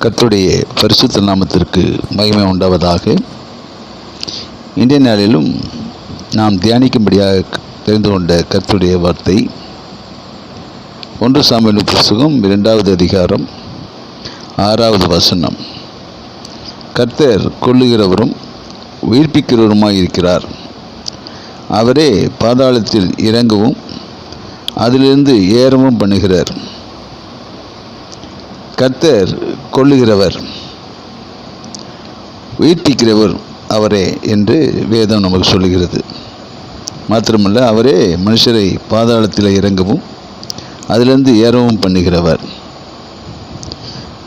கர்த்தருடைய பரிசுத்த நாமத்திற்கு மகிமை உண்டாவதாக. இன்றைய நாளிலும் நாம் தியானிக்கும்படியாக தெரிந்து கொண்ட கர்த்தருடைய வார்த்தை 1 சாமுவேல் புத்தகம் 2வது அதிகாரம் 6வது வசனம். கர்த்தர் கொல்லுகிறவரும் உயிர்ப்பிக்கிறவருமாய் இருக்கிறார். அவரே பாதாளத்தில் இறங்கவும் அதிலிருந்து ஏறவும் பண்ணுகிறார். கர்த்தர் கொல்லுகிறவர், உயிர்ப்பிக்கிறவர் அவரே என்று வேதம் நமக்கு சொல்லுகிறது. மாத்திரமல்ல, அவரே மனுஷரை பாதாளத்தில் இறங்கவும் அதிலிருந்து ஏறவும் பண்ணுகிறவர்.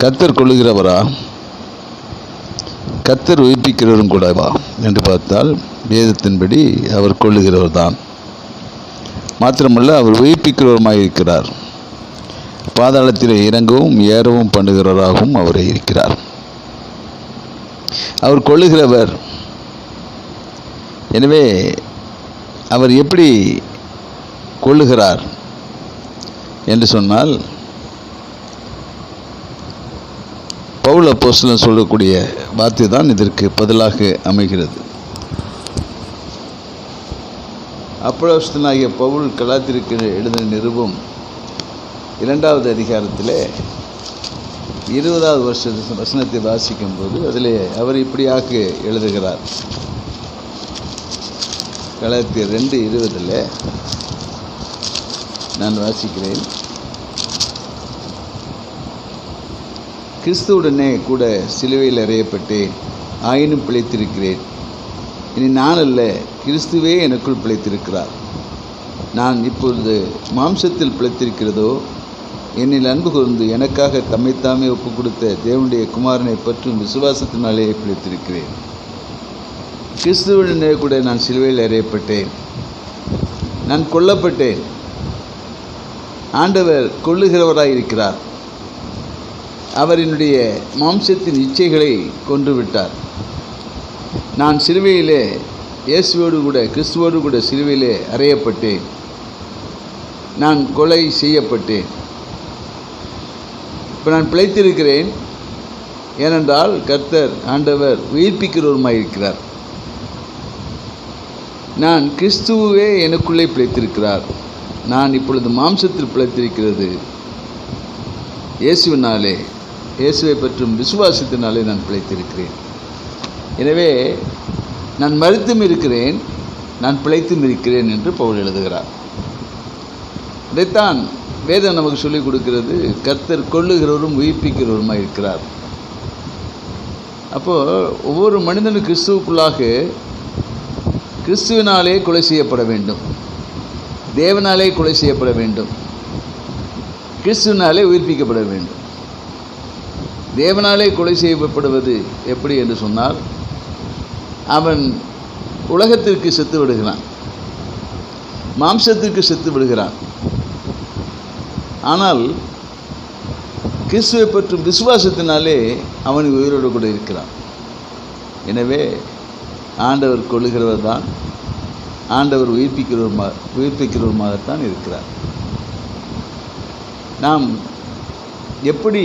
கர்த்தர் கொல்லுகிறவரா, கர்த்தர் உயிர்ப்பிக்கிறவரும் கூடவா என்று பார்த்தால் வேதத்தின்படி அவர் கொல்லுகிறவர் தான். மாத்திரமல்ல, அவர் உயிர்ப்பிக்கிறவருமாய் இருக்கிறார். பாதாளத்தில் இறங்கவும் ஏறவும் பண்ணுகிறவராகவும் அவரே இருக்கிறார். அவர் கொல்லுகிறவர். எனவே அவர் எப்படி கொல்லுகிறார் என்று சொன்னால், பவுல் அப்போஸ்தலன் சொல்லக்கூடிய வார்த்தை தான் இதற்கு பதிலாக அமைகிறது. அப்போஸ்தலனாகிய பவுல் கலாத்திற்கு எழுதின நிருபம் 2வது அதிகாரத்தில் 20வது வசனத்தை வாசிக்கும்போது அதில் அவர் இப்படியாக எழுதுகிறார். கலாத்தியர் 2:20 நான் வாசிக்கிறேன். கிறிஸ்துவுடனே கூட சிலுவையில் அறையப்பட்டேன், ஆயினும் பிழைத்திருக்கிறேன். இனி நான் அல்ல, கிறிஸ்துவே எனக்குள் பிழைத்திருக்கிறார். நான் இப்பொழுது மாம்சத்தில் பிழைத்திருக்கிறதோ, என்னில் அன்பு கூர்ந்து எனக்காக தம்மைத்தாமே ஒப்பு கொடுத்த தேவனுடைய குமாரனை பற்றும் விசுவாசத்தினாலே பிழைத்திருக்கிறேன். கிறிஸ்துவுடனே கூட நான் சிலுவையில் அறையப்பட்டேன், நான் கொல்லப்பட்டேன். ஆண்டவர் கொல்லுகிறவராயிருக்கிறார். அவர் என்னுடைய மாம்சத்தின் இச்சைகளை கொன்றுவிட்டார். நான் சிலுவையிலே இயேசுவோடு கூட கிறிஸ்துவோடு கூட சிலுவையிலே அறையப்பட்டேன். நான் கொலை செய்யப்பட்டேன். இப்போ நான் பிழைத்திருக்கிறேன். ஏனென்றால் கர்த்தர் ஆண்டவர் உயிர்ப்பிக்கிறவருமாய் இருக்கிறார். நான் கிறிஸ்துவே எனக்குள்ளே பிழைத்திருக்கிறார். நான் இப்பொழுது மாம்சத்தில் பிழைத்திருக்கிறது இயேசுவினாலே, இயேசுவை பற்றும் விசுவாசத்தினாலே நான் பிழைத்திருக்கிறேன். எனவே நான் மரித்தும் இருக்கிறேன், நான் பிழைத்தும் இருக்கிறேன் என்று பவுல் எழுதுகிறார். இதைத்தான் வேதம் நமக்கு சொல்லிக் கொடுக்கிறது. கர்த்தர் கொல்லுகிறவரும் உயிர்ப்பிக்கிறவருமாய் இருக்கிறார். அப்போது ஒவ்வொரு மனிதனும் கிறிஸ்துவுக்குள்ளாக கிறிஸ்துவினாலே கொலை செய்யப்பட வேண்டும், தேவனாலே கொலை செய்யப்பட வேண்டும், கிறிஸ்துவினாலே உயிர்ப்பிக்கப்பட வேண்டும். தேவனாலே கொலை செய்யப்படுவது எப்படி என்று சொன்னால், அவன் உலகத்திற்கு செத்து விடுகிறான், மாம்சத்திற்கு செத்து விடுகிறான். ஆனால் கிறிஸ்துவை பற்றும் விசுவாசத்தினாலே அவன் உயிரோடு கூட இருக்கிறான். எனவே ஆண்டவர் கொல்லுகிறவர் தான், ஆண்டவர் உயிர்ப்பிக்கிறவருமாகத்தான் இருக்கிறார். நாம் எப்படி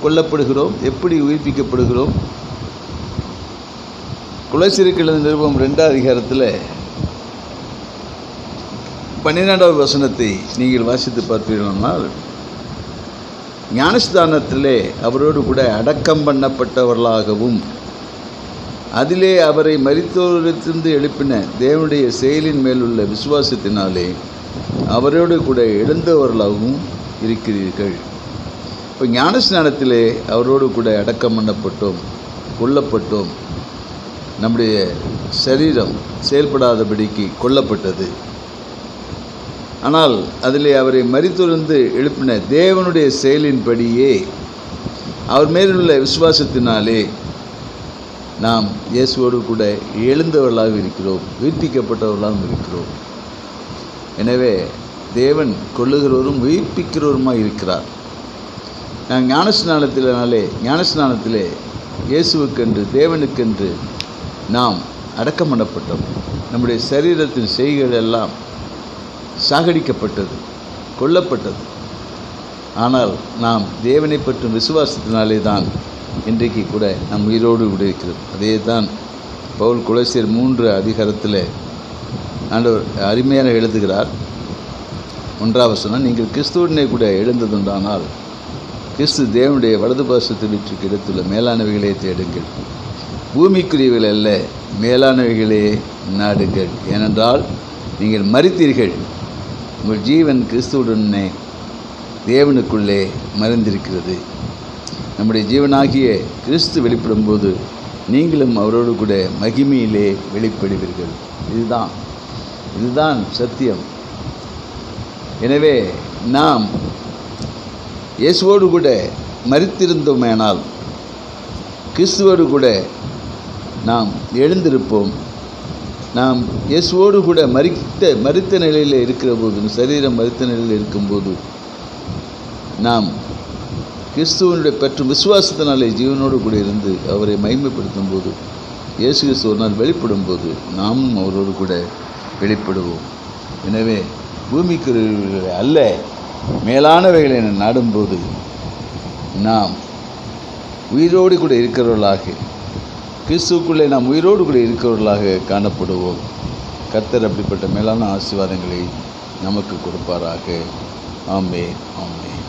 கொல்லப்படுகிறோம், எப்படி உயிர்ப்பிக்கப்படுகிறோம்? கொலோசியருக்கு எழுதின நிருபம் 2வது அதிகாரத்தில் 12வது வசனத்தை நீங்கள் வாசித்து பார்ப்பீர்களானால், ஞானஸ்தானத்திலே அவரோடு கூட அடக்கம் பண்ணப்பட்டவர்களாகவும் அதிலே அவரை மரித்தோரிலிருந்து எழுப்பின தேவனுடைய செயலின் மேலுள்ள விசுவாசத்தினாலே அவரோடு கூட எழுந்தவர்களாகவும் இருக்கிறீர்கள். இப்போ ஞானஸ்நானத்திலே அவரோடு கூட அடக்கம் பண்ணப்பட்டோம், கொல்லப்பட்டோம். நம்முடைய சரீரம் செயல்படாதபடிக்கு கொல்லப்பட்டது. ஆனால் அதிலே அவரை மரித்தோரிலிருந்து எழுப்பின தேவனுடைய செயலின்படியே அவர் மேலுள்ள விசுவாசத்தினாலே நாம் இயேசுவோடு கூட எழுந்தவர்களாக இருக்கிறோம், உயிர்ப்பிக்கப்பட்டவர்களாகவும் இருக்கிறோம். எனவே தேவன் கொல்லுகிறவரும் உயிர்ப்பிக்கிறவருமாய் இருக்கிறார். நான் ஞானஸ்நானத்திலே இயேசுவுக்கென்று தேவனுக்கென்று நாம் அடக்கம் பண்ணப்பட்டோம். நம்முடைய சரீரத்தின் செய்கைகள் எல்லாம் சாகடிக்கப்பட்டது, கொல்லப்பட்டது. ஆனால் நாம் தேவனை பற்றும் விசுவாசத்தினாலே தான் இன்றைக்கு கூட நம் உயிரோடு கூட இருக்கிறோம். அதே தான் பவுல் கொலோசியர் 3 அதிகாரத்தில் ஆண்டவர் அருமையான எழுதுகிறார். 1 வசனம், நீங்கள் கிறிஸ்துவனை கூட எழுந்ததுண்டானால் கிறிஸ்து தேவனுடைய வலது பாசத்தில் வீற்றிருக்க இடத்துள்ள மேலானவைகளே தேடுங்கள், பூமிக்குரியவைகள் அல்ல மேலானவைகளே நாடுங்கள். ஏனென்றால் நீங்கள் மரித்தீர்கள், உங்கள் ஜீவன் கிறிஸ்துவுடனே தேவனுக்குள்ளே மறைந்திருக்கிறது. நம்முடைய ஜீவனாகிய கிறிஸ்து வெளிப்படும் போது நீங்களும் அவரோடு கூட மகிமையிலே வெளிப்படுவீர்கள். இதுதான் சத்தியம். எனவே நாம் இயேசுவோடு கூட மரித்திருந்தோமேனால் கிறிஸ்துவோடு கூட நாம் எழுந்திருப்போம். நாம் இயேசுவோடு கூட மரித்த நிலையில் இருக்கிற போது, சரீரம் மரித்த நிலையில் இருக்கும்போது, நாம் கிறிஸ்துவனுடைய பெற்ற விசுவாசத்தினாலே ஜீவனோடு கூட இருந்து அவரை மகிமைப்படுத்தும் போது, இயேசு கிறிஸ்து ஒரு நாள் வெளிப்படும் போது நாமும் அவரோடு கூட வெளிப்படுவோம். எனவே பூமிக்கு அல்ல மேலானவைகளை நாடும்போது நாம் உயிரோடு கூட இருக்கிறவர்களாக, கிறிஸ்துவுக்குள்ளே நாம் உயிரோடு கூட இருக்கிறவர்களாக காணப்படுவோம். கர்த்தர் அப்படிப்பட்ட மேலான ஆசீர்வாதங்களை நமக்கு கொடுப்பாராக. ஆமென், ஆமென்.